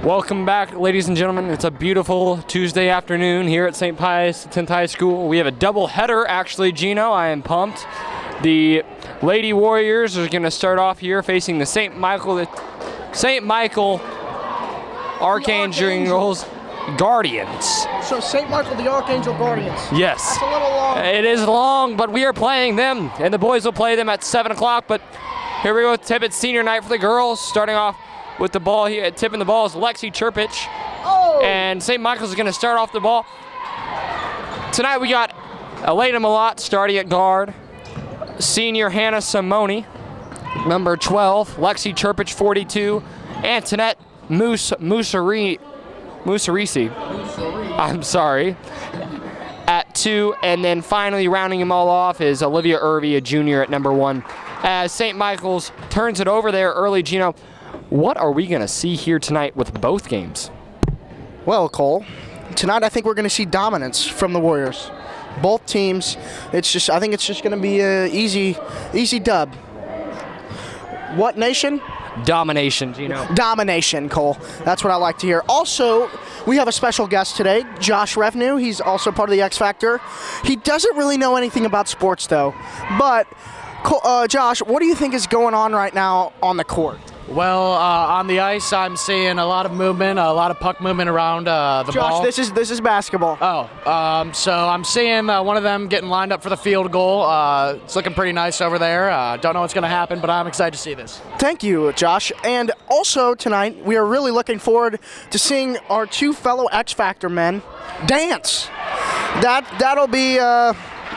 Welcome back, ladies and gentlemen. It's a beautiful Tuesday afternoon here at St. Pius X High School. We have a double header, actually, Gino. I am pumped. The Lady Warriors are going to start off here facing the St. Michael Archangels Guardians. So St. Michael the Archangel Guardians. Yes. That's a little long. It is long, but we are playing them, and the boys will play them at 7 o'clock. But here we go with Tippett's senior night for the girls. Starting off with the ball here, tipping the ball is Lexi Chirpich. Oh! And St. Michael's is going to start off the ball. Tonight we got Elena Malott starting at guard. Senior Hannah Simone, number 12. Lexi Chirpich, 42. Antoinette Musarisi. I'm sorry. At 2. And then finally rounding them all off is Olivia Irvey, a junior at number 1. As St. Michael's turns it over there early, Gino, what are we going to see here tonight with both games? Well, Cole, tonight I think we're going to see dominance from the Warriors. Both teams, I think it's just going to be an easy dub. What nation? Domination, Gino. Domination, Cole. That's what I like to hear. Also, we have a special guest today, Josh Revenue. He's also part of the X Factor. He doesn't really know anything about sports, though. But, Josh, what do you think is going on right now on the court? Well, on the ice, I'm seeing a lot of movement, a lot of puck movement around the ball. Josh, this is basketball. Oh, so I'm seeing one of them getting lined up for the field goal. It's looking pretty nice over there. Don't know what's going to happen, but I'm excited to see this. Thank you, Josh. And also tonight, we are really looking forward to seeing our two fellow X Factor men dance. That'll be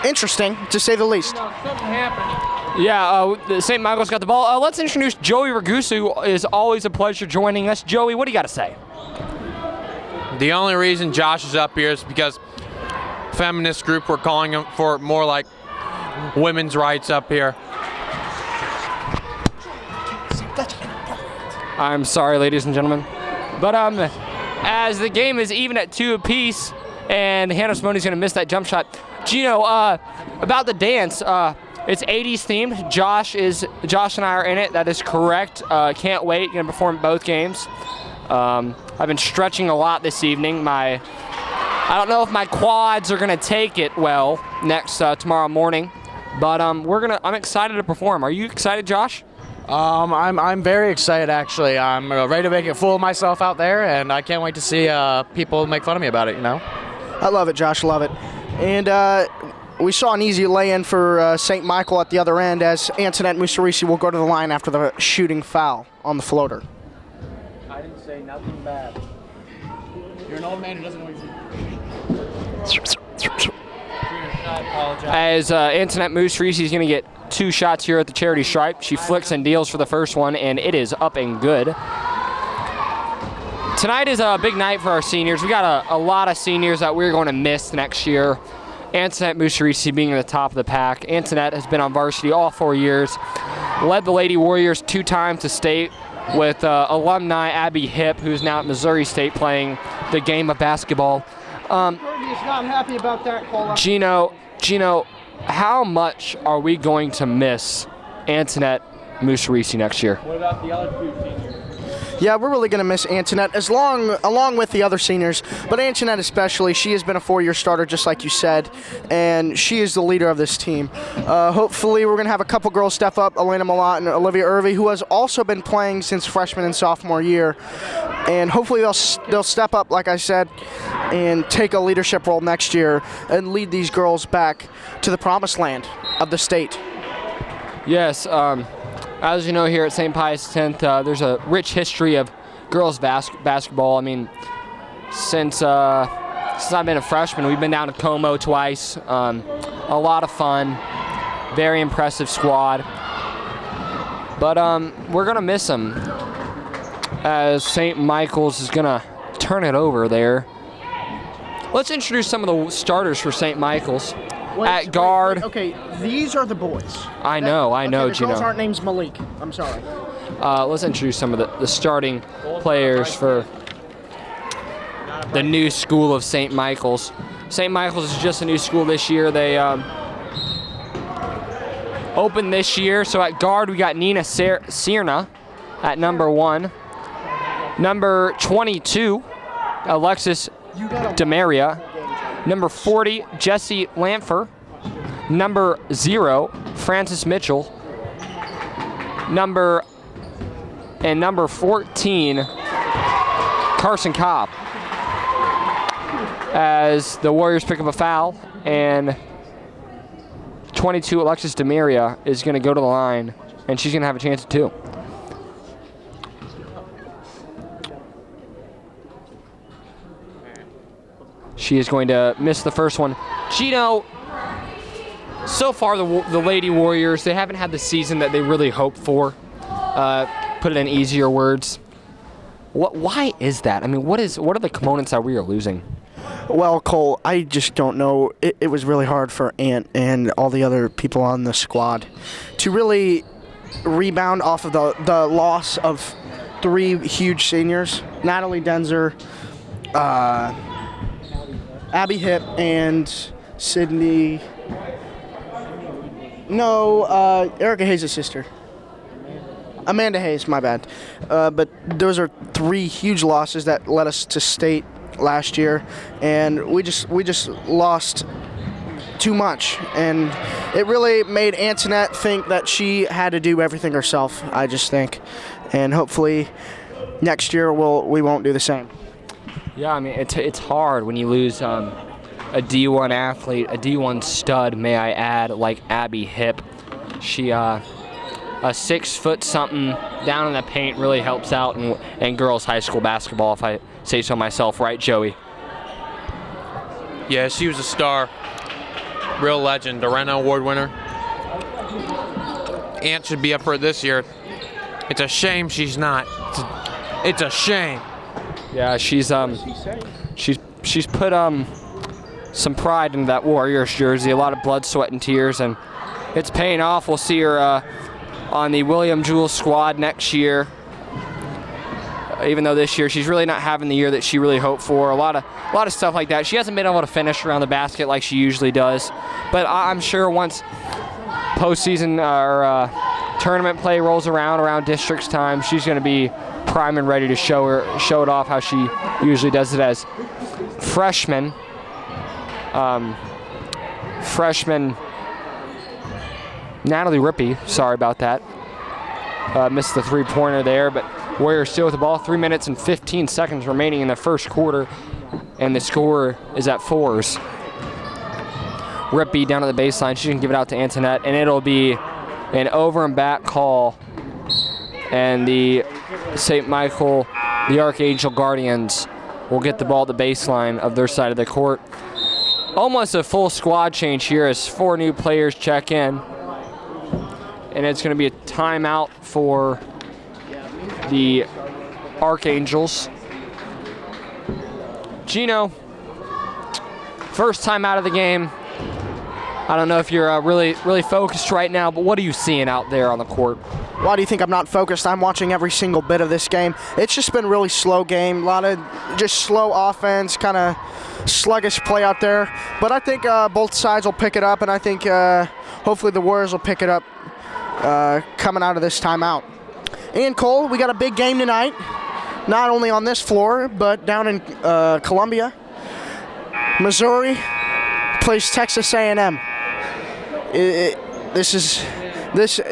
interesting, to say the least. Something happened. Yeah, St. Michael's got the ball. Let's introduce Joey Ragusa, who is always a pleasure joining us. Joey, what do you got to say? The only reason Josh is up here is because feminist group were calling him for more like women's rights up here. I'm sorry, ladies and gentlemen. But as the game is even at 2 apiece, and Hannah Simone's going to miss that jump shot. Gino, about the dance, it's 80s themed. Josh and I are in it. That is correct. Can't wait. Going to perform both games. I've been stretching a lot this evening. I don't know if my quads are going to take it well tomorrow morning, but I'm excited to perform. Are you excited, Josh? I'm very excited, actually. I'm ready to make a fool of myself out there, and I can't wait to see people make fun of me about it, you know? I love it, Josh. Love it. And we saw an easy lay-in for St. Michael at the other end, as Antoinette Musarisi will go to the line after the shooting foul on the floater. I didn't say nothing bad. You're an old man who doesn't know what he's doing. I apologize. As Antoinette Musarisi is going to get 2 shots here at the charity stripe. She flicks and deals for the first one, and it is up and good. Tonight is a big night for our seniors. We got a lot of seniors that we're going to miss next year. Antoinette Musarisi being at the top of the pack. Antoinette has been on varsity all 4 years. Led the Lady Warriors 2 times to state with alumni Abby Hipp, who's now at Missouri State playing the game of basketball. Kirby is not happy about that call. Gino, how much are we going to miss Antoinette Musarisi next year? What about the other 2 seniors? Yeah, we're really going to miss Antoinette along with the other seniors, but Antoinette especially. She has been a 4-year starter, just like you said, and she is the leader of this team. Hopefully, we're going to have a couple girls step up, Elena Malott and Olivia Irvey, who has also been playing since freshman and sophomore year, and hopefully they'll step up, like I said, and take a leadership role next year and lead these girls back to the promised land of the state. Yes, as you know, here at St. Pius X, there's a rich history of girls basketball. I mean, since I've been a freshman, we've been down to Como twice. A lot of fun, very impressive squad. But we're gonna miss them as St. Michael's is gonna turn it over there. Let's introduce some of the starters for St. Michael's. At guard. Okay, these are the boys. I know, the Gino. girls aren't named Malik. I'm sorry. Let's introduce some of the starting players for the new school of St. Michael's. St. Michael's is just a new school this year. They opened this year. So at guard, we got Nina Sierna at number 1. Number 22, Alexis Demaria. Number 40, Jesse Lampher. Number 0, Francis Mitchell. Number 14, Carson Cobb. As the Warriors pick up a foul, and 22, Alexis Demaria, is going to go to the line, and she's going to have a chance at 2. She is going to miss the first one. Gino, so far the Lady Warriors, they haven't had the season that they really hoped for. Put it in easier words. Why is that? I mean, what are the components that we are losing? Well, Cole, I just don't know. It was really hard for Ant and all the other people on the squad to really rebound off of the loss of 3 huge seniors, Natalie Denzer, Abby Hipp, and Sydney. No, Erica Hayes' sister. Amanda Hayes, my bad. But those are 3 huge losses that led us to state last year, and we just lost too much, and it really made Antoinette think that she had to do everything herself, I just think, and hopefully next year we won't do the same. Yeah, I mean, it's hard when you lose a D1 athlete, a D1 stud, may I add, like Abby Hipp. She a 6 foot something down in the paint really helps out in girls high school basketball, if I say so myself, right, Joey? Yeah, she was a star. Real legend, the Rena Award winner. Ant should be up for it this year. It's a shame she's not. It's a shame. Yeah, she's put some pride into that Warriors jersey, a lot of blood, sweat, and tears, and it's paying off. We'll see her on the William Jewell squad next year. Even though this year she's really not having the year that she really hoped for. A lot of stuff like that. She hasn't been able to finish around the basket like she usually does. But I'm sure once postseason or tournament play rolls around districts time, she's going to be prime and ready to show it off how she usually does it as freshman. Freshman Natalie Rippey, sorry about that. Missed the 3-pointer there, but Warriors still with the ball. 3 minutes and 15 seconds remaining in the first quarter, and the score is at 4s. Rippey down at the baseline. She can give it out to Antoinette, and it'll be an over and back call. And the St. Michael, the Archangel Guardians will get the ball at the baseline of their side of the court. Almost a full squad change here as 4 new players check in. And it's going to be a timeout for the Archangels. Gino, first time out of the game. I don't know if you're really focused right now, but what are you seeing out there on the court? Why do you think I'm not focused? I'm watching every single bit of this game. It's just been a really slow game, a lot of just slow offense, kind of sluggish play out there. But I think both sides will pick it up, and I think hopefully the Warriors will pick it up coming out of this timeout. And Cole, we got a big game tonight, not only on this floor, but down in Columbia. Missouri plays Texas A&M.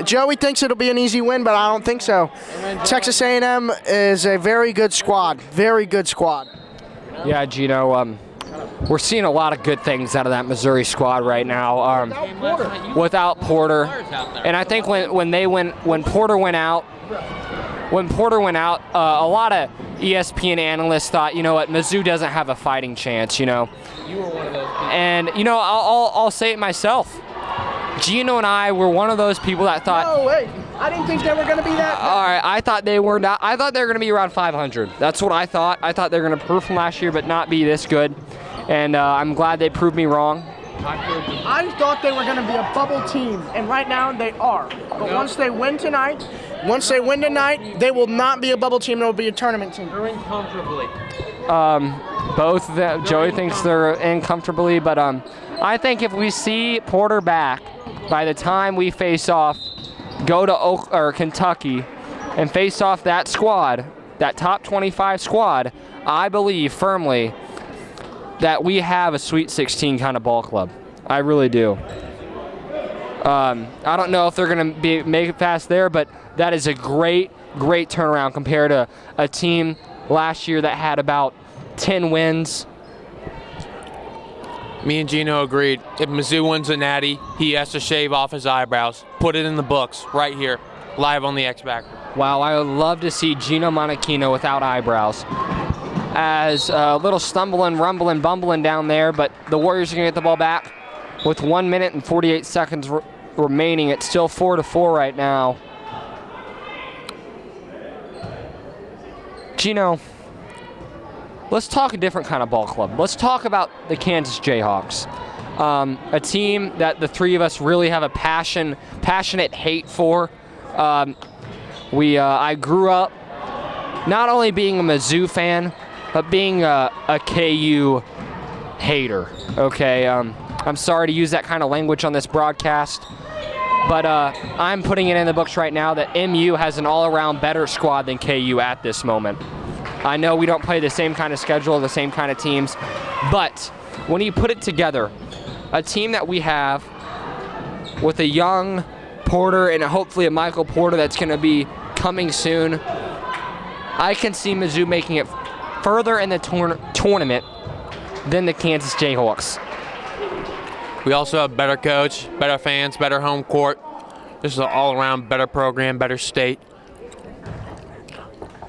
Joey thinks it'll be an easy win, but I don't think so. Texas A&M is a very good squad, very good squad. Yeah, Gino, we're seeing a lot of good things out of that Missouri squad right now. Without Porter, and I think when Porter went out, a lot of ESPN analysts thought, you know what, Mizzou doesn't have a fighting chance, you know. You were one of those people. And you know, I'll say it myself. Gino and I were one of those people that thought. No way! I didn't think they were going to be that. All right, I thought they were not. I thought they were going to be around 500. That's what I thought. I thought they were going to improve from last year, but not be this good. And I'm glad they proved me wrong. I thought they were going to be a bubble team, and right now they are. But once they win tonight, they will not be a bubble team. They will be a tournament team. They're in comfortably. Both of them. Joey thinks they're in comfortably, but I think if we see Porter back by the time we face off, go to Kentucky and face off that squad, that top 25 squad, I believe firmly that we have a Sweet 16 kind of ball club. I really do. I don't know if they're going to make it past there, but that is a great turnaround compared to a team last year that had about 10 wins. Me and Gino agreed. If Mizzou wins a natty, he has to shave off his eyebrows. Put it in the books right here, live on the X-Back. Wow, I would love to see Gino Monachino without eyebrows. As a little stumbling, rumbling, bumbling down there, but the Warriors are going to get the ball back with 1 minute and 48 seconds remaining. It's still 4-4 right now. Gino, let's talk a different kind of ball club. Let's talk about the Kansas Jayhawks. A team that the three of us really have a passionate hate for. I grew up not only being a Mizzou fan, but being a KU hater. Okay, I'm sorry to use that kind of language on this broadcast, but I'm putting it in the books right now that MU has an all-around better squad than KU at this moment. I know we don't play the same kind of schedule, the same kind of teams, but when you put it together, a team that we have with a young Porter and hopefully a Michael Porter that's going to be coming soon, I can see Mizzou making it further in the tournament than the Kansas Jayhawks. We also have better coach, better fans, better home court. This is an all-around better program, better state.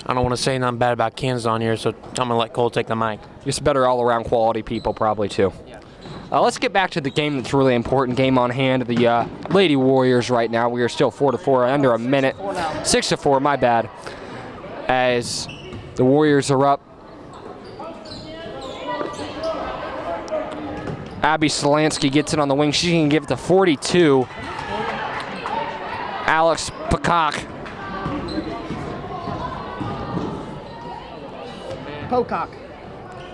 I don't want to say nothing bad about Kansas on here, so I'm going to let Cole take the mic. Just better all-around quality people probably too. Let's get back to the game that's really important, game on hand. The Lady Warriors right now. We are still 4-4, under a minute. 6-4, my bad. As the Warriors are up. Abby Solansky gets it on the wing. She can give it to 42. Alex Pocock.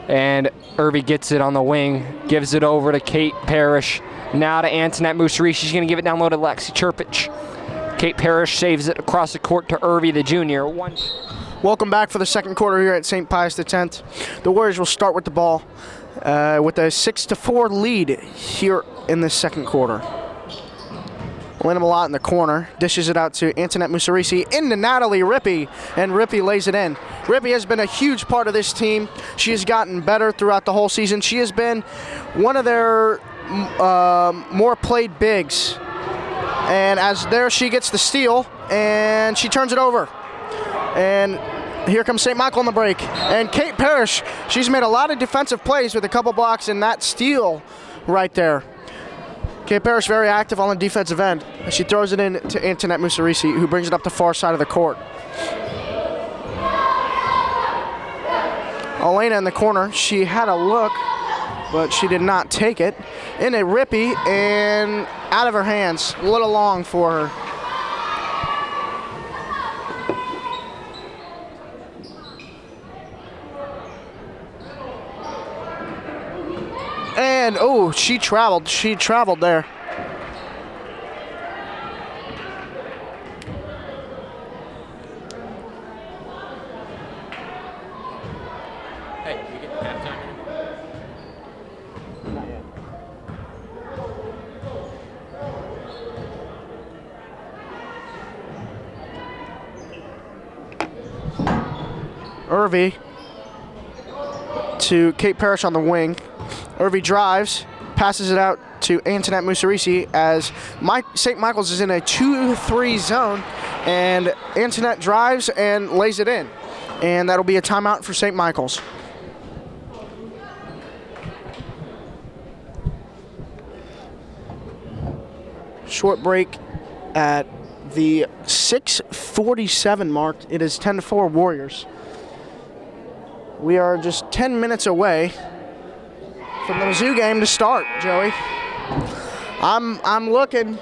And Irby gets it on the wing, gives it over to Kate Parrish. Now to Antoinette Musari. She's going to give it down low to Lexi Chirpich. Kate Parrish saves it across the court to Irby, the junior. Welcome back for the second quarter here at St. Pius X. The Warriors will start with the ball with a 6-4 lead here in the second quarter. Lynn Malott in the corner, dishes it out to Antoinette Musarisi into Natalie Rippey, and Rippey lays it in. Rippey has been a huge part of this team. She has gotten better throughout the whole season. She has been one of their more played bigs. And as there she gets the steal, and she turns it over. And here comes St. Michael on the break. And Kate Parrish, she's made a lot of defensive plays with a couple blocks in that steal right there. Kate Parrish very active on the defensive end. She throws it in to Antoinette Musarisi, who brings it up the far side of the court. Elena in the corner, she had a look, but she did not take it. In a Rippey and out of her hands, a little long for her. And, oh, she traveled there. Hey, you get halftime? Irby to Kate Parrish on the wing. Irby drives, passes it out to Antoinette Musarisi as St. Michael's is in a 2-3 zone, and Antoinette drives and lays it in. And that'll be a timeout for St. Michael's. Short break at the 6:47 mark. It is 10-4 Warriors. We are just 10 minutes away from the Mizzou game to start, Joey. I'm looking.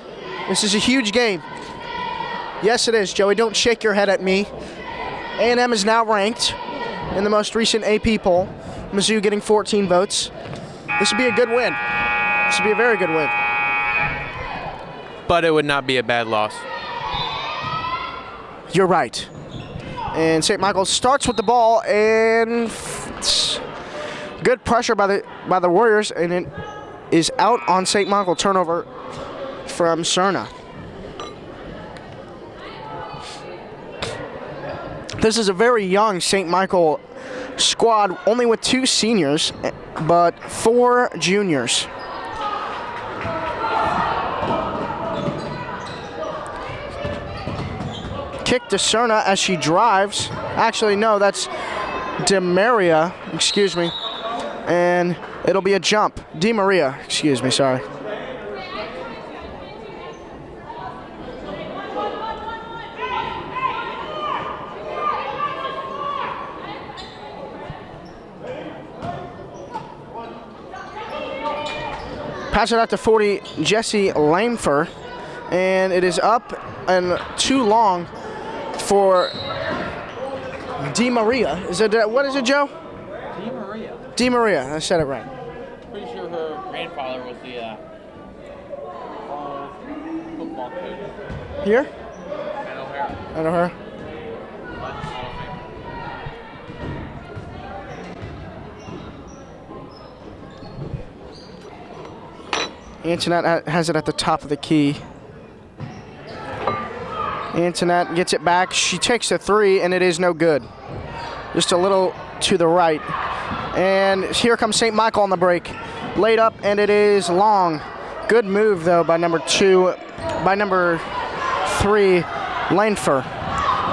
This is a huge game. Yes, it is, Joey. Don't shake your head at me. A&M is now ranked in the most recent AP poll. Mizzou getting 14 votes. This would be a good win. This would be a very good win. But it would not be a bad loss. You're right. And St. Michael's starts with the ball, and good pressure by the Warriors, and it is out on St. Michael. Turnover from Cerna. This is a very young St. Michael squad, only with 2 seniors, but 4 juniors. Kick to Cerna as she drives. Actually, no, that's DeMaria, excuse me. And it'll be a jump. DeMaria, excuse me, sorry. Pass it out to 40, Jesse Lamefer, and it is up and too long for DeMaria. Is it, what is it, Joe? DeMaria. DeMaria, I said it right. Pretty sure her grandfather was the football coach. Here? I know her. I know her. Antoinette has it at the top of the key. Antoinette gets it back. She takes a 3, and it is no good. Just a little to the right. And here comes St. Michael on the break. Laid up, and it is long. Good move, though, by number 3, Lanefer.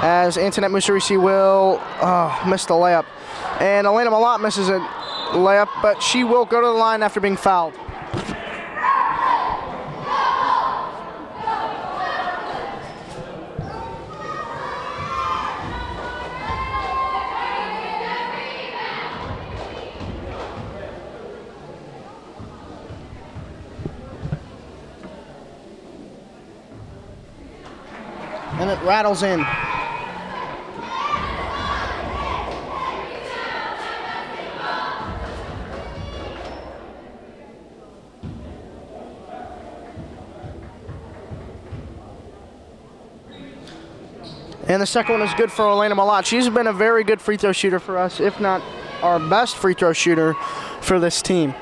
As Antoinette Musarisi will miss the layup. And Elena Malott misses a layup, but she will go to the line after being fouled. And it rattles in. And the second one is good for Elena Malott. She's been a very good free throw shooter for us, if not our best free throw shooter for this team.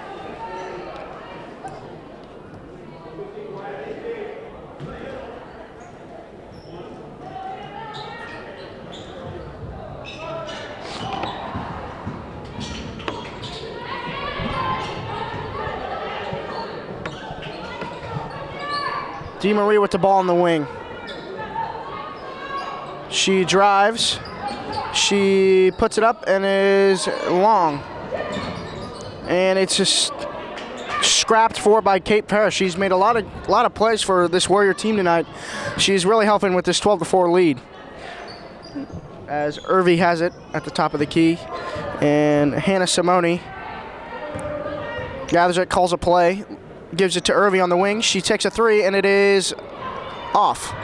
DeMaria with the ball in the wing. She drives. She puts it up and is long. And it's just scrapped for by Kate Parrish. She's made a lot of plays for this Warrior team tonight. She's really helping with this 12-4 lead. As Irvy has it at the top of the key. And Hannah Simone gathers it, calls a play. Gives it to Irvy on the wing. She takes a 3, and it is off.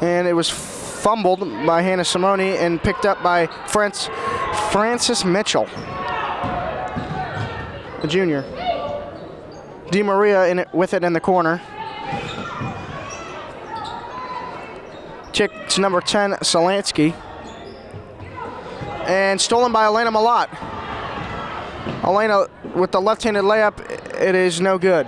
And it was fumbled by Hannah Simone and picked up by Frances Mitchell, the junior. DeMaria with it in the corner. Kick to number 10, Solansky. And stolen by Elena Malott. Elena with the left-handed layup, it is no good.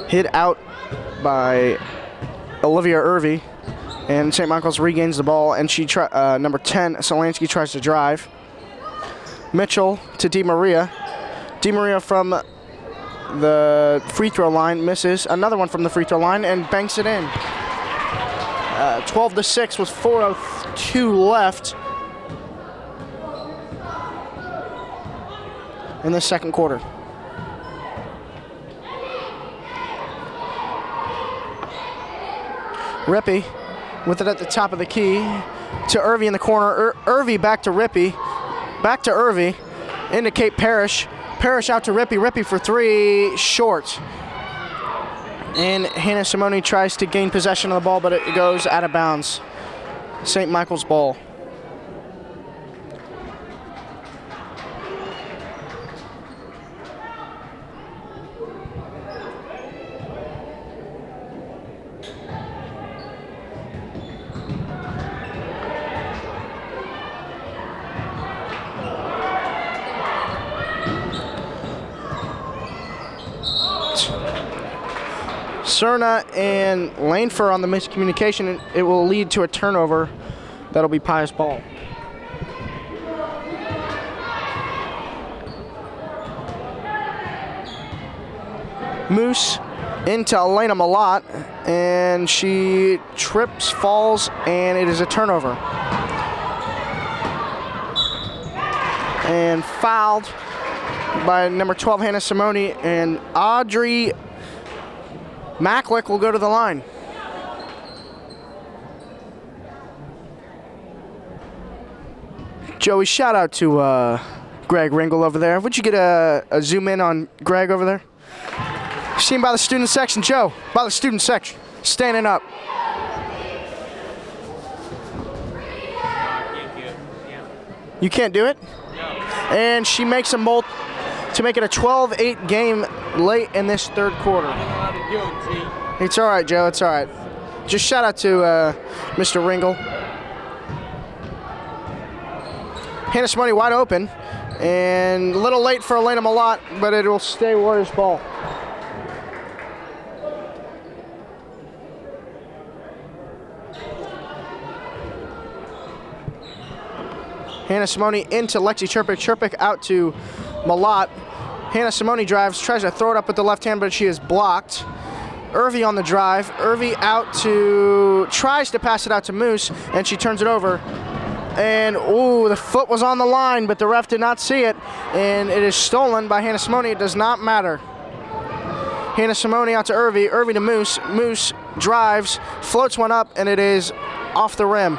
Hit out by Olivia Irvy, and St. Michael's regains the ball, and number 10, Solansky, tries to drive. Mitchell to DeMaria. DeMaria from the free throw line misses. Another one from the free throw line and banks it in. 12-6 with 4:02 left in the second quarter. Rippey with it at the top of the key to Irvy in the corner. Irvy back to Rippey. Back to Irvy. Into Kate Parrish. Parrish out to Rippey. Rippey for 3, short. And Hannah Simone tries to gain possession of the ball, but it goes out of bounds. St. Michael's ball. Cerna and Lanefer on the miscommunication. It will lead to a turnover. That'll be Pius ball. Moose into Elena Malott, and she trips, falls, and it is a turnover. And fouled by number 12, Hannah Simone, and Audrey Macklick will go to the line. Joey, shout out to Greg Ringel over there. Would you get a zoom in on Greg over there? Seen by the student section. Joe, by the student section, standing up. You can't do it? No. And she makes a molt to make it a 12-8 game late in this third quarter. I don't know how to do it, T. It's all right, Joe. It's all right. Just shout out to Mr. Ringel. Hannah Simone wide open, and a little late for Elena Malott, but it will stay Warriors ball. Hannah Simone into Lexi Chirpic. Chirpic out to Malott. Hannah Simone drives, tries to throw it up with the left hand, but she is blocked. Irvi on the drive. Irvi out to, tries to pass it out to Moose, and she turns it over. And, ooh, the foot was on the line, but the ref did not see it, and it is stolen by Hannah Simone. It does not matter. Hannah Simone out to Irvi. Irvi to Moose. Moose drives, floats one up, and it is off the rim.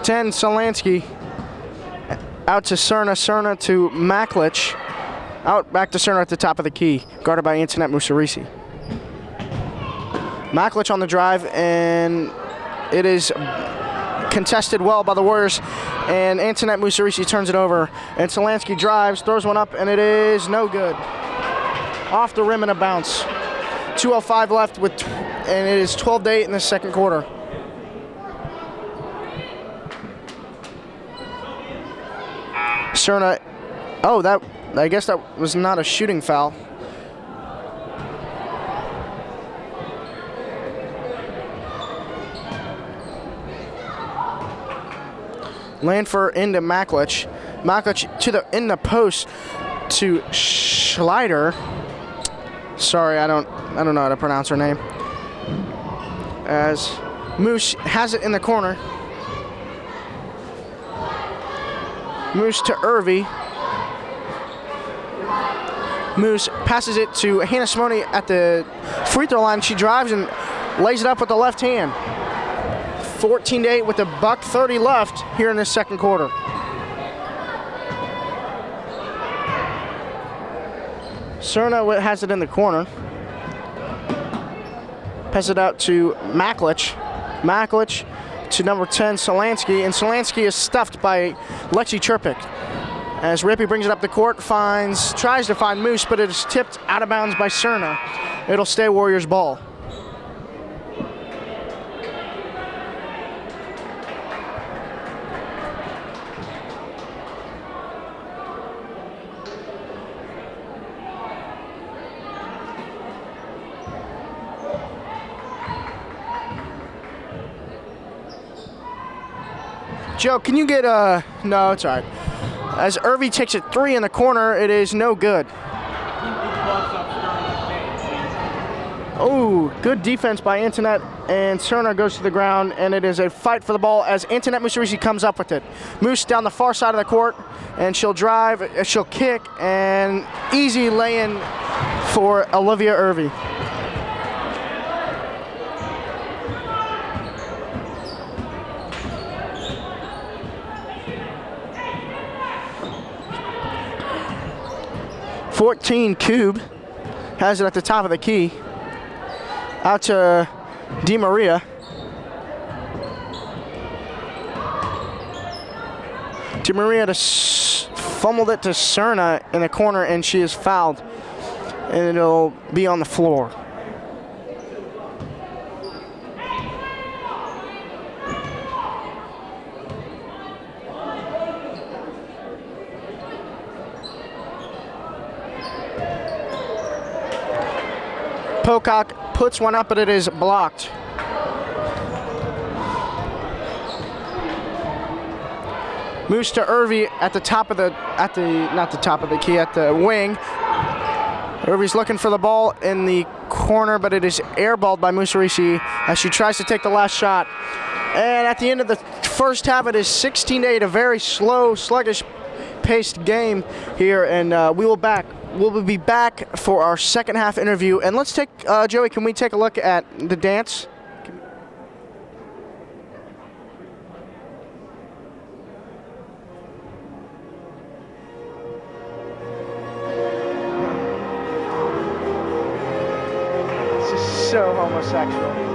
10, Solansky out to Cerna. Cerna to Maklich. Out back to Cerna at the top of the key, guarded by Antoinette Musarisi. Maklich on the drive, and it is contested well by the Warriors, and Antoinette Musarisi turns it over, and Solansky drives, throws one up, and it is no good. Off the rim and a bounce. 2:05 left, and it is 12-8 in the second quarter. Cerna, oh, I guess that was not a shooting foul. Lanfer into Maklich. Maklich in the post to Schleider. Sorry, I don't know how to pronounce her name. As Moose has it in the corner. Moose to Irvi. Moose passes it to Hannah Simone at the free throw line. She drives and lays it up with the left hand. 14-8 with $1:30 left here in this second quarter. Cerna has it in the corner. Pass it out to Maklich. Maklich to number 10, Solansky, and Solansky is stuffed by Lexi Chirpic. As Rippey brings it up the court, tries to find Moose, but it is tipped out of bounds by Cerna. It'll stay Warriors ball. Joe, can you get no, it's all right. As Irvi takes a three in the corner, it is no good. Oh, good defense by Antoinette, and Cerna goes to the ground, and it is a fight for the ball as Antoinette Musarisi comes up with it. Moose down the far side of the court, and she'll drive, she'll kick, and easy lay-in for Olivia Irvi. Cube has it at the top of the key. Out to Di Maria. Di Maria fumbled it to Cerna in the corner, and she is fouled. And it'll be on the floor. Pocock puts one up, but it is blocked. Moves to Irvy at the top of not the top of the key, at the wing. Irvy's looking for the ball in the corner, but it is airballed by Musarisi as she tries to take the last shot. And at the end of the first half, it is 16-8, a very slow, sluggish-paced game here, and we'll be back for our second half interview. And let's take, Joey, can we take a look at the dance? So homosexual.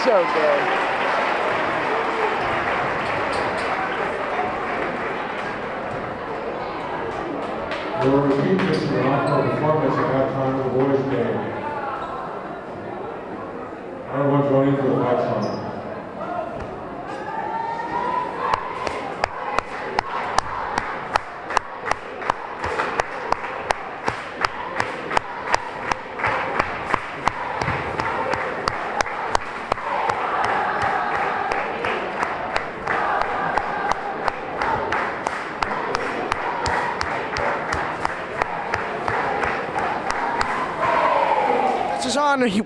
So good. We'll repeat this for encore performance at halftime of the boys' game. Everyone join in for the fight song.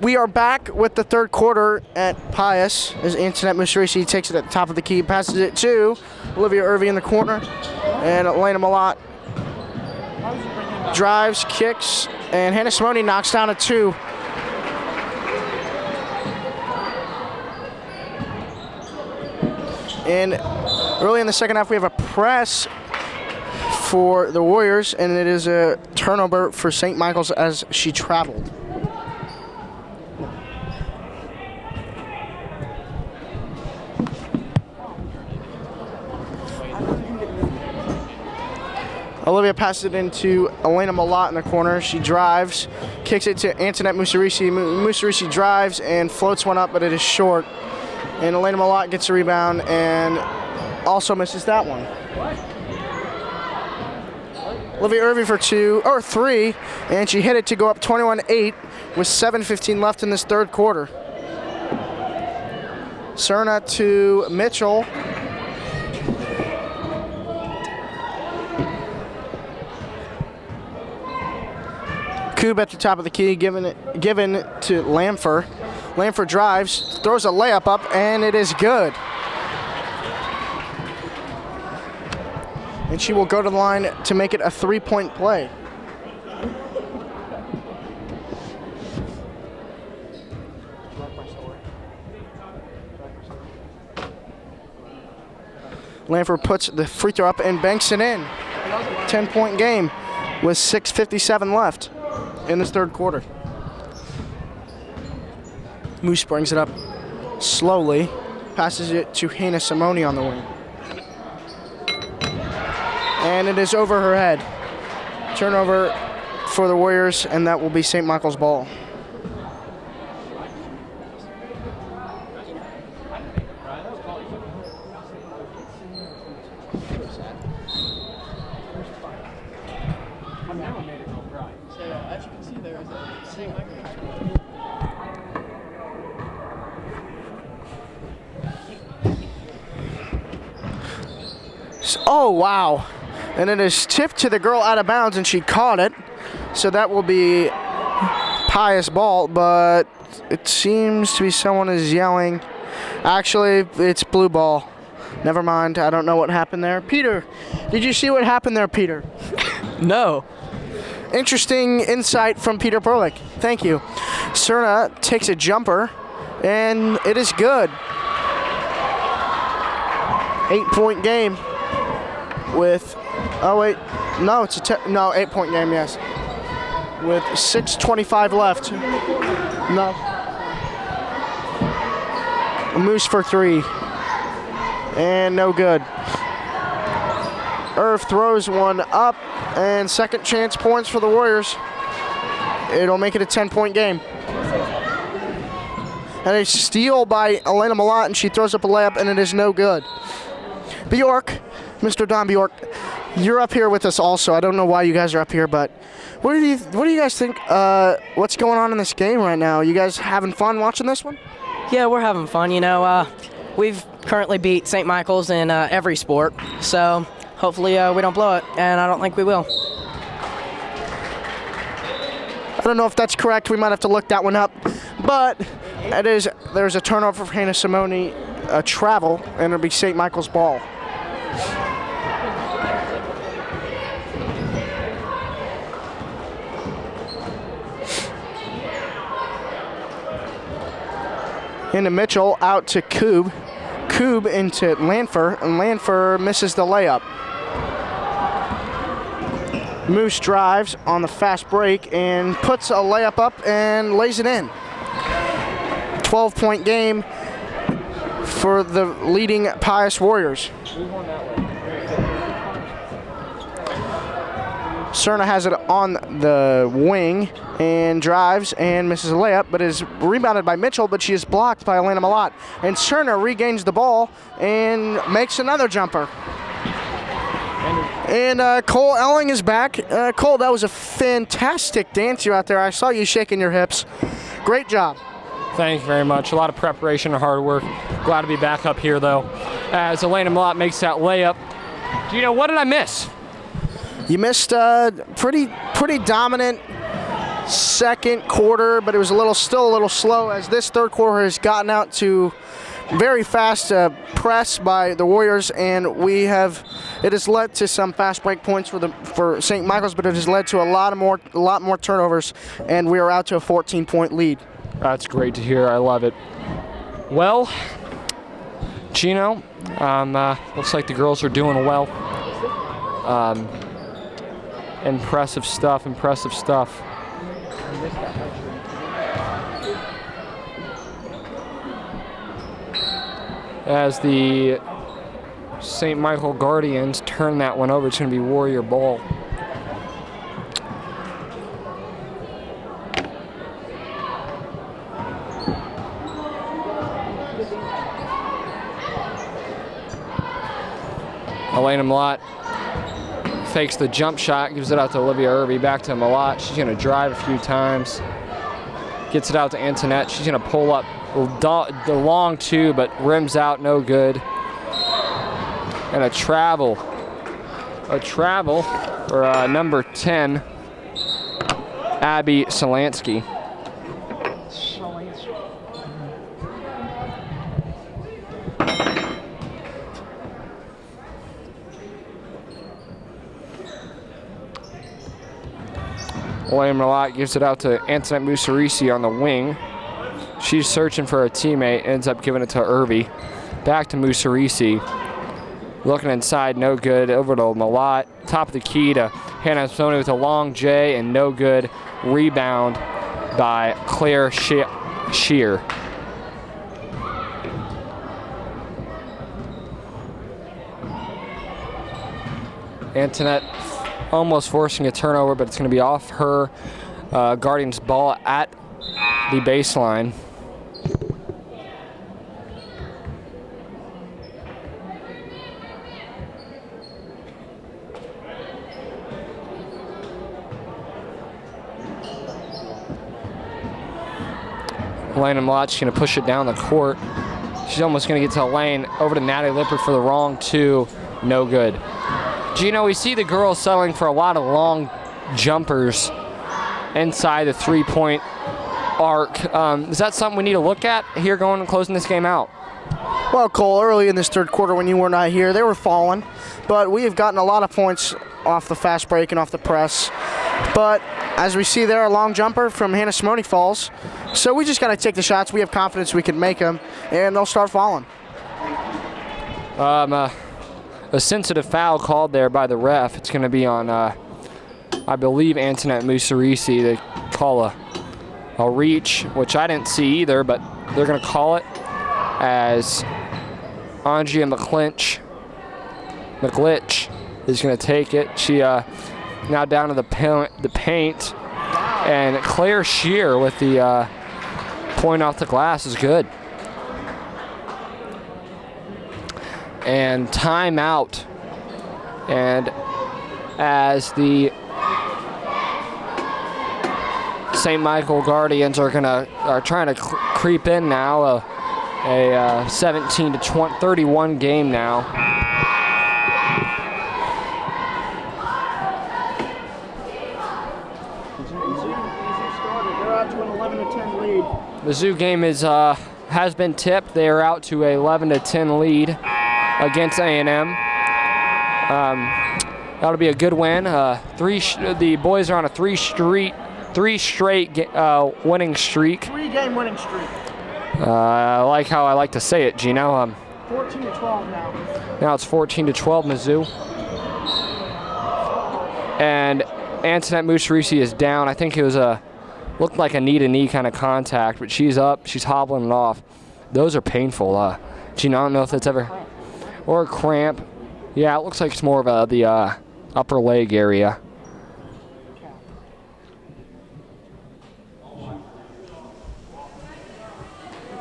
We are back with the third quarter at Pius as Antoinette Musarisi takes it at the top of the key, passes it to Olivia Irvy in the corner, and Elena Malott drives, kicks, and Hannah Simone knocks down a two. And early in the second half, we have a press for the Warriors, and it is a turnover for St. Michael's as she traveled. Olivia passes it into Elena Malott in the corner. She drives, kicks it to Antoinette Musarisi. Musarisi drives and floats one up, but it is short. And Elena Malott gets a rebound and also misses that one. Olivia Irvy for three, and she hit it to go up 21-8 with 7:15 left in this third quarter. Cerna to Mitchell. Coob at the top of the key, given to Lamfer. Lamfer drives, throws a layup up, and it is good. And she will go to the line to make it a 3-point play. Lamfer puts the free throw up and banks it in. 10-point game with 6:57 left in this third quarter. Moose brings it up slowly, passes it to Hannah Simone on the wing. And it is over her head. Turnover for the Warriors, and that will be St. Michael's ball. As you can see, there is a St. Michael's. Oh, wow. And it is tipped to the girl out of bounds, and she caught it. So that will be Pius ball, but it seems to be someone is yelling. Actually, it's blue ball. Never mind. I don't know what happened there. Peter, did you see what happened there, Peter? No. Interesting insight from Peter Perlich. Thank you. Cerna takes a jumper, and it is good. 8-point game with, oh wait, no, it's a 8-point game, yes. With 6:25 left. No. A Moose for three. And no good. Irv throws one up, and second chance points for the Warriors. It'll make it a 10-point game. And a steal by Elena Malott, and she throws up a layup, and it is no good. Bjork, Mr. Don Bjork, you're up here with us also. I don't know why you guys are up here, but what do you guys think? What's going on in this game right now? You guys having fun watching this one? Yeah, we're having fun. You know, we've currently beat St. Michael's in every sport, so hopefully we don't blow it, and I don't think we will. I don't know if that's correct. We might have to look that one up, but there's a turnover for Hannah Simone, a travel, and it'll be St. Michael's ball. Into Mitchell, out to Coob. Coob into Lanfer, and Lanfer misses the layup. Moose drives on the fast break and puts a layup up and lays it in. 12-point game for the leading Pius Warriors. Cerna has it on the wing and drives and misses a layup, but is rebounded by Mitchell, but she is blocked by Elena Malott. And Cerna regains the ball and makes another jumper. And Cole Elling is back. Cole, that was a fantastic dance you out there. I saw you shaking your hips. Great job. Thanks very much. A lot of preparation and hard work. Glad to be back up here, though. As Elena Malott makes that layup. Do you know, what did I miss? You missed pretty dominant second quarter, but it was still a little slow as this third quarter has gotten out to very fast press by the Warriors, and it has led to some fast break points for St. Michael's, but it has led to a lot more turnovers, and we are out to a 14-point lead. That's great to hear. I love it. Well, Gino, looks like the girls are doing well. Impressive stuff. As the St. Michael Guardians turn that one over, it's going to be Warrior ball. Elena Malott fakes the jump shot, gives it out to Olivia Irby, back to Malott. She's going to drive a few times, gets it out to Antoinette. She's going to pull up the long two, but rims out, no good. And a travel for number 10, Abby Solansky. William Malott gives it out to Antoinette Musarisi on the wing. She's searching for a teammate, ends up giving it to Irby. Back to Musarisi. Looking inside, no good. Over to Malott. Top of the key to Hannah Sony with a long J and no good. Rebound by Claire Shear. Antoinette almost forcing a turnover, but it's going to be off her. Guardian's ball at the baseline. Elena Malott's going to push it down the court. She's almost going to get to the lane. Over to Natalie Lippert for the wrong two. No good. Gino, we see the girls settling for a lot of long jumpers inside the three-point arc. Is that something we need to look at here going and closing this game out? Well, Cole, early in this third quarter when you were not here, they were falling. But we have gotten a lot of points off the fast break and off the press. But as we see there, a long jumper from Hannah Simone falls. So we just got to take the shots. We have confidence we can make them, and they'll start falling. A sensitive foul called there by the ref. It's going to be on, I believe, Antoinette Musarisi. They call a reach, which I didn't see either, but they're going to call it as Andrea McGlitch is going to take it. She now down to the paint, and Claire Shear with the point off the glass is good. And timeout. And as the St. Michael Guardians are trying to creep in now, a 17 to 31 game now. They're out to an 11 to 10 lead. The Zoo game has been tipped. They are out to a 11 to 10 lead against A&M. That'll be a good win. The boys are on a three straight winning streak. 3-game winning streak. I like how I like to say it, Gino. 14 to 12 now. Now it's 14 to 12, Mizzou. And Antoinette Musarisi is down. I think it was looked like a knee-to-knee kind of contact, but she's up. She's hobbling it off. Those are painful. Gino, I don't know if that's ever... Or a cramp. Yeah, it looks like it's more of the upper leg area.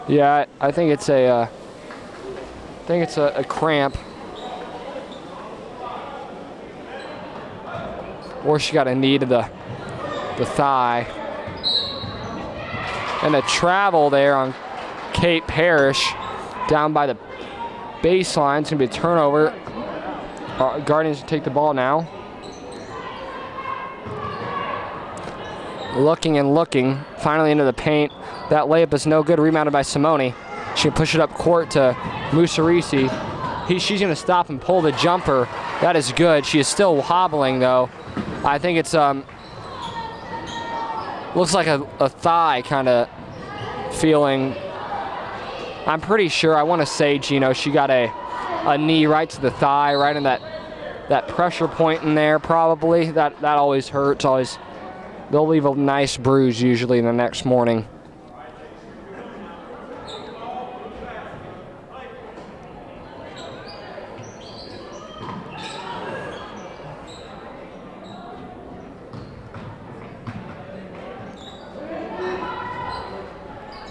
Yeah, I think it's a cramp. Or she got a knee to the thigh. And a travel there on Kate Parrish down by the baseline. It's going to be a turnover. Guardians take the ball now. Looking and looking. Finally into the paint. That layup is no good. Rebounded by Simone. She can push it up court to Musarisi. She's going to stop and pull the jumper. That is good. She is still hobbling, though. I think it's looks like a thigh kind of feeling. I'm pretty sure, I want to say, Gino, she got a knee right to the thigh, right in that pressure point in there, probably. That always hurts. They'll leave a nice bruise usually the next morning.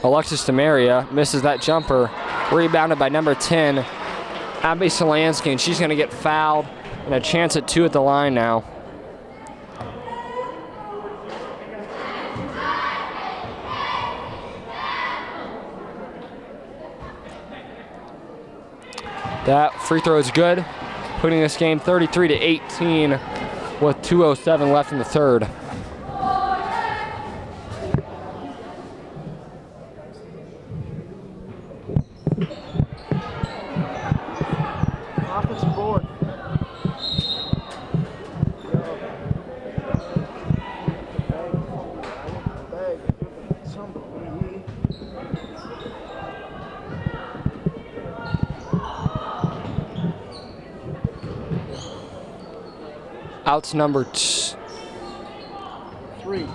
Alexis Demaria misses that jumper. Rebounded by number 10, Abby Solansky, and she's going to get fouled. And a chance at 2 at the line now. That free throw is good, putting this game 33 to 18 with 2:07 left in the third. Out to number 3.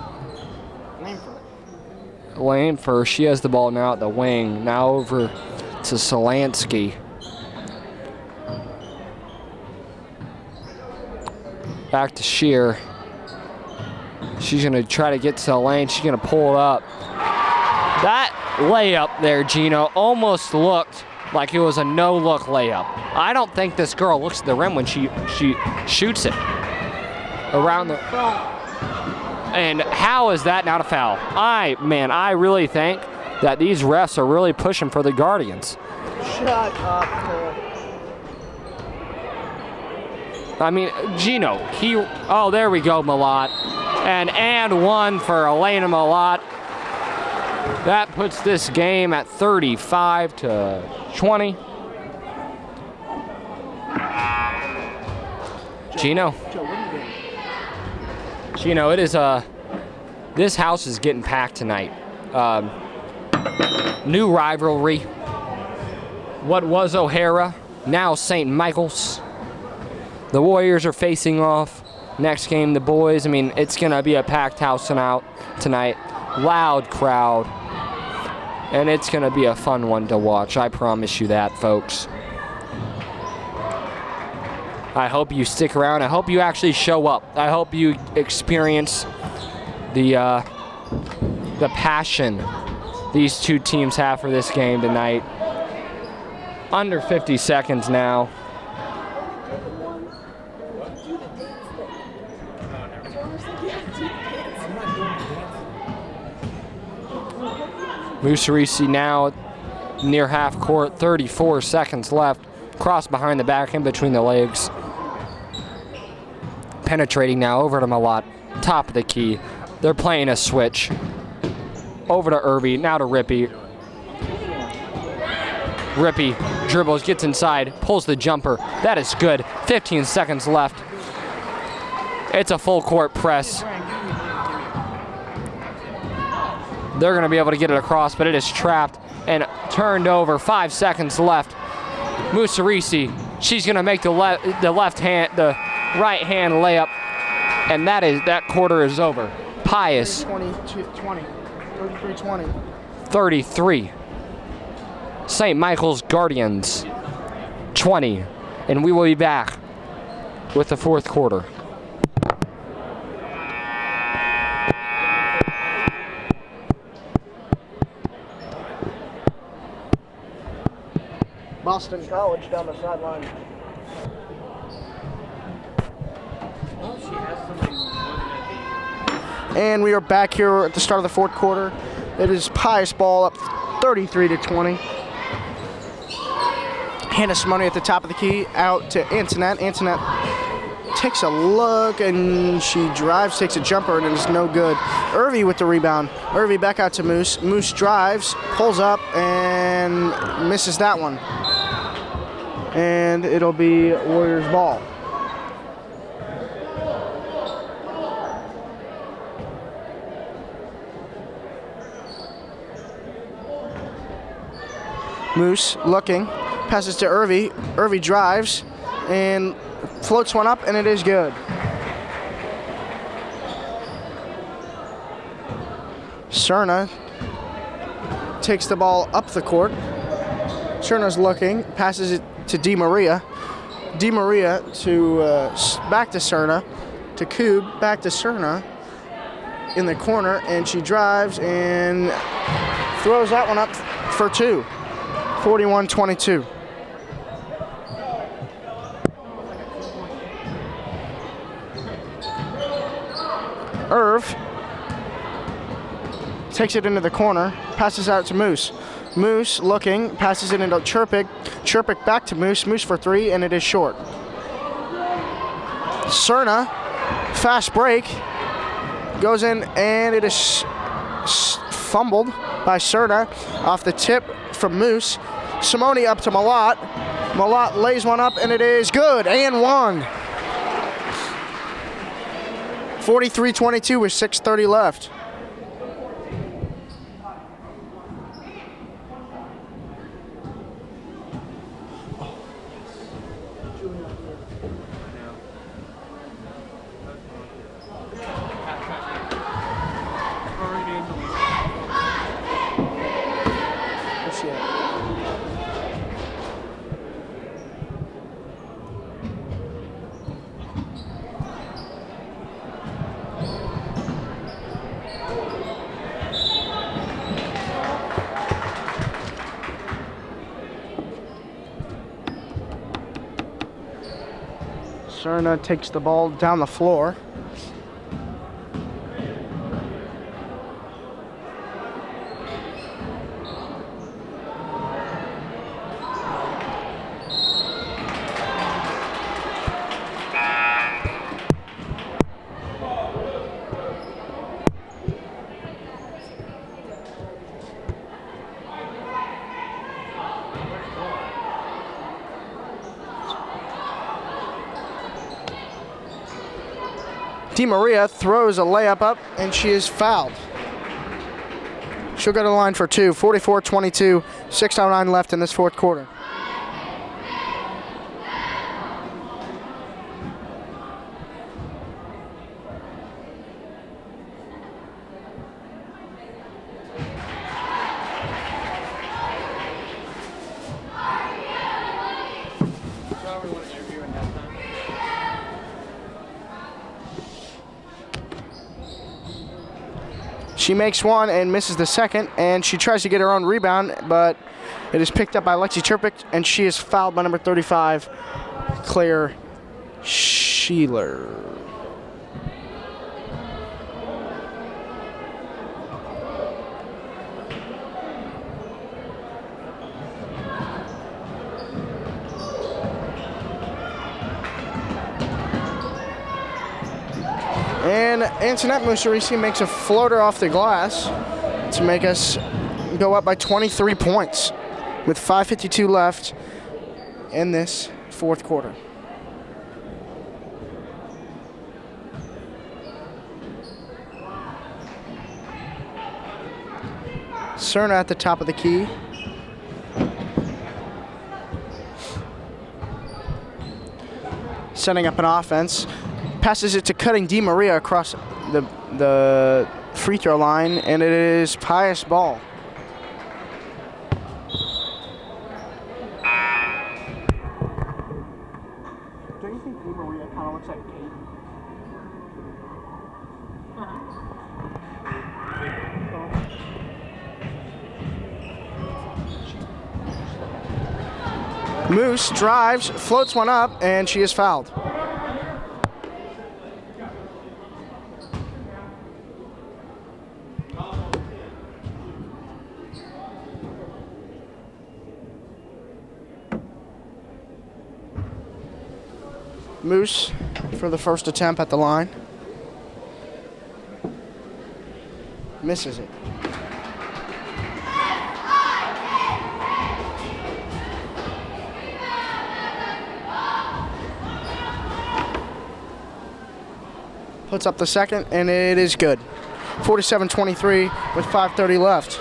Langford. She has the ball now at the wing. Now over to Solansky. Back to Shear. She's going to try to get to the lane. She's going to pull it up. That layup there, Gino, almost looked like it was a no-look layup. I don't think this girl looks at the rim when she shoots it around the front. And how is that not a foul? I really think that these refs are really pushing for the Guardians. Shut up, Cole. I mean, Gino, oh, there we go, Malott. And one for Elena Malott. That puts this game at 35-20. Gino, it is this house is getting packed tonight. New rivalry. What was O'Hara, now St. Michael's. The Warriors are facing off. Next game, the boys. I mean, it's gonna be a packed house tonight. Loud crowd. And it's gonna be a fun one to watch. I promise you that, folks. I hope you stick around. I hope you actually show up. I hope you experience the passion these two teams have for this game tonight. Under 50 seconds now. Musarisi now near half court, 34 seconds left. Cross behind the back in between the legs. Penetrating now over to Malott, top of the key. They're playing a switch. Over to Irby, now to Rippey. Rippey dribbles, gets inside, pulls the jumper. That is good. 15 seconds left. It's a full court press. They're going to be able to get it across, but it is trapped and turned over. 5 seconds left. Musarisi, she's going to make the right hand layup, and that quarter is over. Pius, 33-20. 33. St. Michael's Guardians, 20. And we will be back with the fourth quarter. Boston College down the sideline. And we are back here at the start of the fourth quarter. It is Pius ball up 33-20. Hannah Simone at the top of the key, out to Antoinette. Antoinette takes a look and she drives, takes a jumper, and it is no good. Irby with the rebound. Irby back out to Moose. Moose drives, pulls up, and misses that one. And it'll be Warriors ball. Moose looking, passes to Irby. Irby drives and floats one up, and it is good. Cerna takes the ball up the court. Cerna's looking, passes it to Di Maria. Di Maria to back to Cerna, to Koob, back to Cerna in the corner, and she drives and throws that one up for two. 41-22. Irv takes it into the corner, passes out to Moose. Moose looking, passes it into Chirpik. Chirpik back to Moose. Moose for three, and it is short. Cerna, fast break, goes in, and it is fumbled by Cerna off the tip from Moose. Simone up to Malott. Malott lays one up, and it is good, and one. 43-22 with 6:30 left. Serna takes the ball down the floor. Di Maria throws a layup up, and she is fouled. She'll go to the line for two. 44-22, 6:09 left in this fourth quarter. She makes one and misses the second, and she tries to get her own rebound, but it is picked up by Lexi Chirpik, and she is fouled by number 35, Claire Sheeler. And Antoinette Musarisi makes a floater off the glass to make us go up by 23 points with 5:52 left in this fourth quarter. Serna at the top of the key. Setting up an offense. Passes it to cutting Di Maria across the free throw line, and it is Pius ball. Don't you think Di Maria kind of looks like Kate? Moose drives, floats one up, and she is fouled. Moose for the first attempt at the line. Misses it. Puts up the second, and it is good. 47-23 with 5:30 left.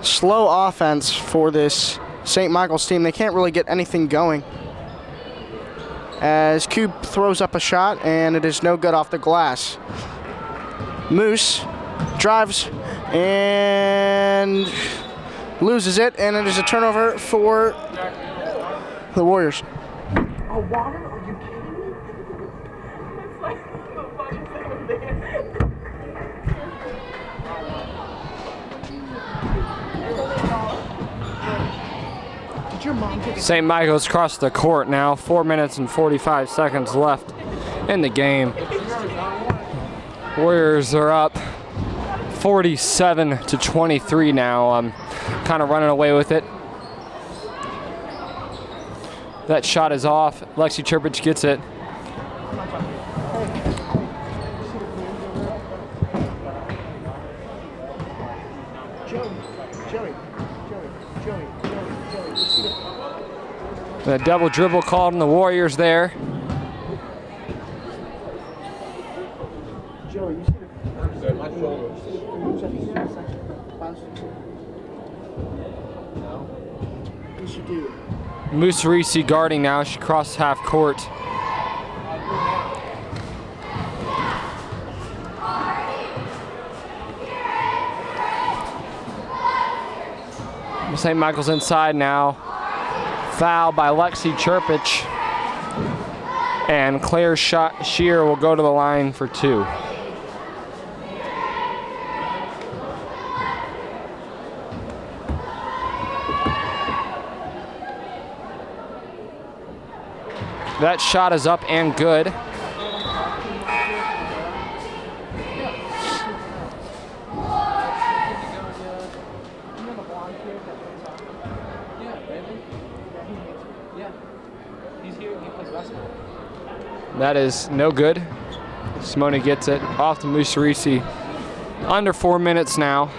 Slow offense for this St. Michael's team. They can't really get anything going. As Cube throws up a shot, and it is no good off the glass. Moose drives and loses it, and it is a turnover for the Warriors. A water? Are you kidding me? That's like the funniest thing of the day. St. Michael's across the court now. 4 minutes and 45 seconds left in the game. Warriors are up 47-23 now. Kind of running away with it. That shot is off. Lexi Chirpich gets it. The double dribble called on the Warriors there. Joey, you see the my shoulder. You should do. Musarisi guarding now. She crossed half court. St. Michael's inside now. Foul by Lexi Chirpich. And Claire Shear will go to the line for 2. That shot is up and good. That is no good. Simone gets it off to Musarisi. Under 4 minutes now.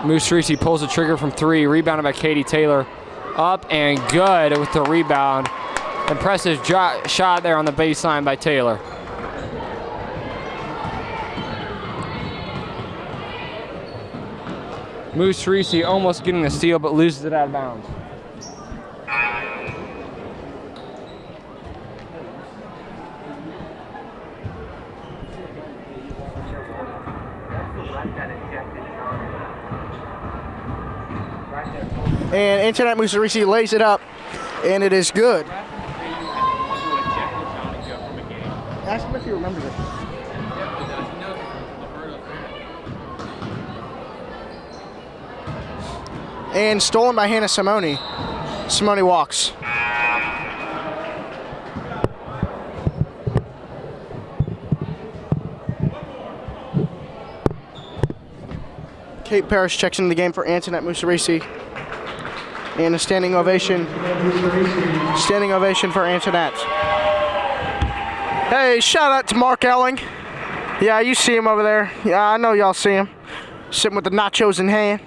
Musarisi pulls the trigger from 3, rebounded by Katie Taylor. Up and good with the rebound. Impressive shot there on the baseline by Taylor. Musarisi almost getting the steal, but loses it out of bounds. And Antoinette Musarisi lays it up, and it is good. Ask him if he remembers it. And stolen by Hannah Simone. Simone walks. Kate Parrish checks into the game for Antoinette Musarisi. And a standing ovation. Standing ovation for Antoinette. Hey, shout out to Mark Elling. Yeah, you see him over there. Yeah, I know y'all see him. Sitting with the nachos in hand.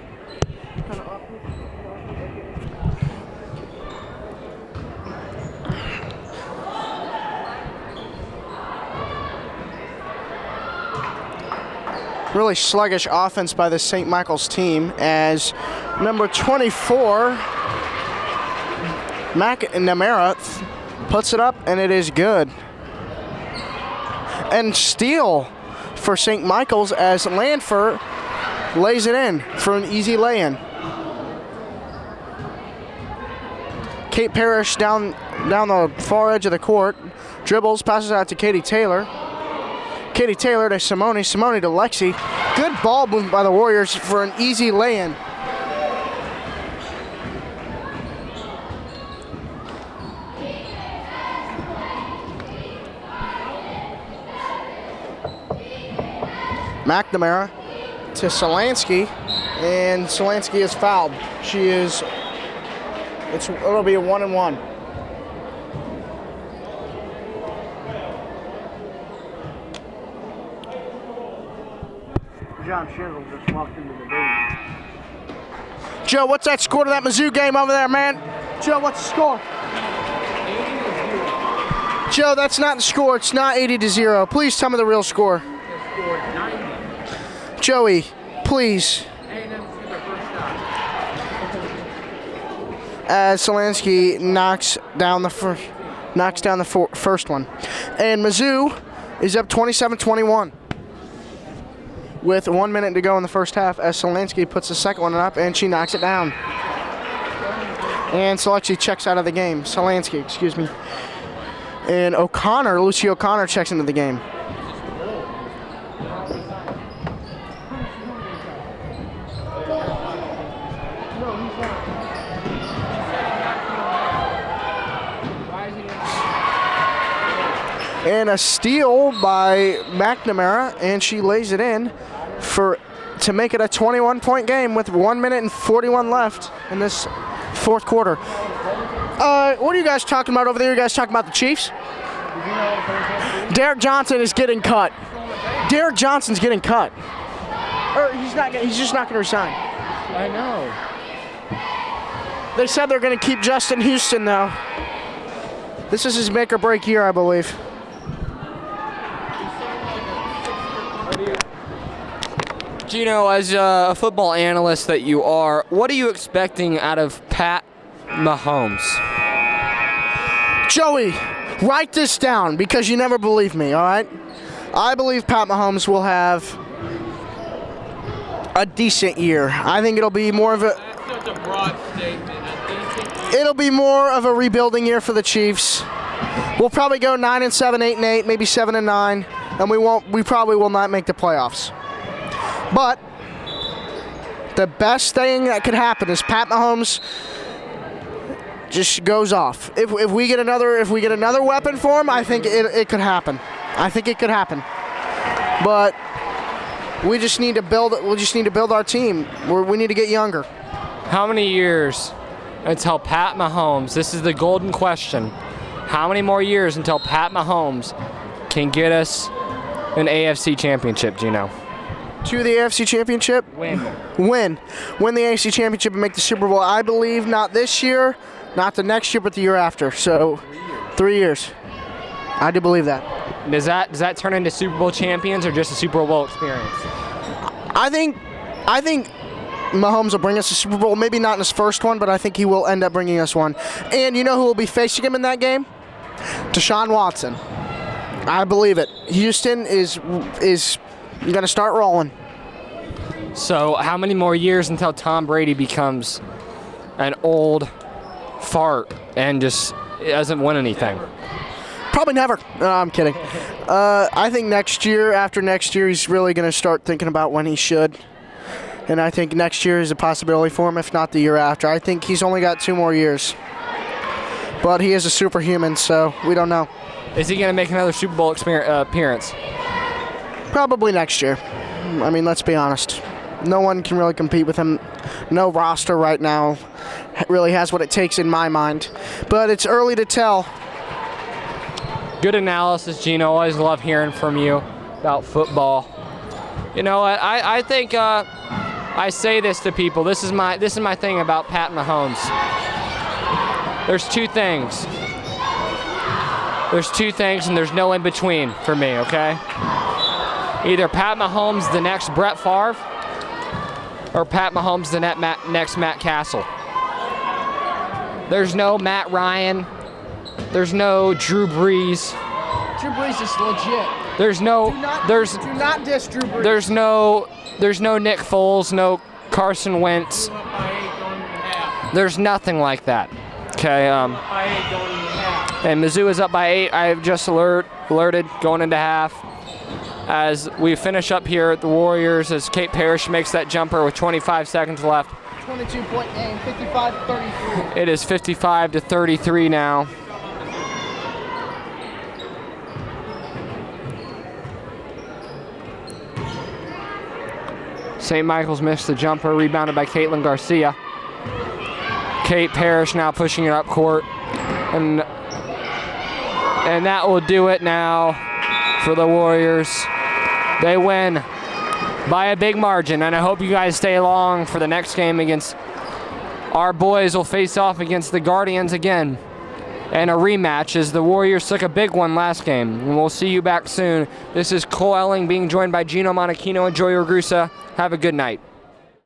Really sluggish offense by the St. Michael's team as number 24, McNamara, puts it up, and it is good. And steal for St. Michael's as Lanford lays it in for an easy lay-in. Kate Parrish down the far edge of the court, dribbles, passes out to Katie Taylor. Katie Taylor to Simone, Simone to Lexi. Good ball movement by the Warriors for an easy lay-in. McNamara to Solansky, and Solansky is fouled. It'll be a 1-and-1. John Chisholm just walked into the game. Joe, what's that score to that Mizzou game over there, man? Joe, what's the score? 80-0. Joe, that's not the score. It's not 80-0. Please tell me the real score. Joey, please. As Solansky knocks down the first one. And Mizzou is up 27-21. With 1 minute to go in the first half as Solansky puts the second one up and she knocks it down. And Solansky checks out of the game. Solansky, excuse me. And Lucy O'Connor checks into the game. And a steal by McNamara, and she lays it in to make it a 21-point game with 1 minute and 41 left in this fourth quarter. What are you guys talking about over there? You guys talking about the Chiefs? Derek Johnson is getting cut. Derek Johnson's getting cut. Or he's just not going to resign. I know. They said they're going to keep Justin Houston, though. This is his make or break year, I believe. Gino, as a football analyst that you are, what are you expecting out of Pat Mahomes? Joey, write this down because you never believe me, all right? I believe Pat Mahomes will have a decent year. I think it'll be more of a That's such a broad statement. it'll be more of a rebuilding year for the Chiefs. We'll probably go 9-7, 8-8, maybe 7-9, and we probably will not make the playoffs. But the best thing that could happen is Pat Mahomes just goes off. If we get another weapon for him, I think it could happen. I think it could happen. But we just need to build our team. We need to get younger. How many years until Pat Mahomes, this is the golden question, how many more years until Pat Mahomes can get us an AFC championship, do you know? To the AFC championship? Win the AFC championship and make the Super Bowl. I believe not this year, not the next year, but the year after. So 3 years. I do believe that. Does that turn into Super Bowl champions or just a Super Bowl experience? I think Mahomes will bring us a Super Bowl. Maybe not in his first one, but I think he will end up bringing us one. And you know who will be facing him in that game? Deshaun Watson. I believe it. Houston is going to start rolling. So how many more years until Tom Brady becomes an old fart and just doesn't win anything? Probably never. No, I'm kidding. I think after next year, he's really going to start thinking about when he should. And I think next year is a possibility for him, if not the year after. I think he's only got 2 more years. But he is a superhuman, so we don't know. Is he going to make another Super Bowl appearance? Probably next year. I mean, let's be honest. No one can really compete with him. No roster right now really has what it takes in my mind. But it's early to tell. Good analysis, Gino. Always love hearing from you about football. You know what? I think I say this to people. This is my thing about Pat Mahomes. There's two things. And there's no in between for me, okay? Either Pat Mahomes the next Brett Favre or Pat Mahomes the next Matt Castle. There's no Matt Ryan. There's no Drew Brees. Drew Brees is legit. There's no Do not diss Drew Brees. there's no Nick Foles, no Carson Wentz. There's nothing like that. Okay. And Mizzou is up by 8. I've just alerted going into half. As we finish up here at the Warriors, as Kate Parrish makes that jumper with 25 seconds left. 22-point game, 55-33. It is 55-33 now. St. Michael's missed the jumper, rebounded by Caitlin Garcia. Kate Parrish now pushing it up court. And that will do it now for the Warriors. They win by a big margin, and I hope you guys stay along for the next game against our boys. Will face off against the Guardians again. And a rematch as the Warriors took a big one last game. And we'll see you back soon. This is Cole Elling being joined by Gino Monachino and Joey Ragusa. Have a good night.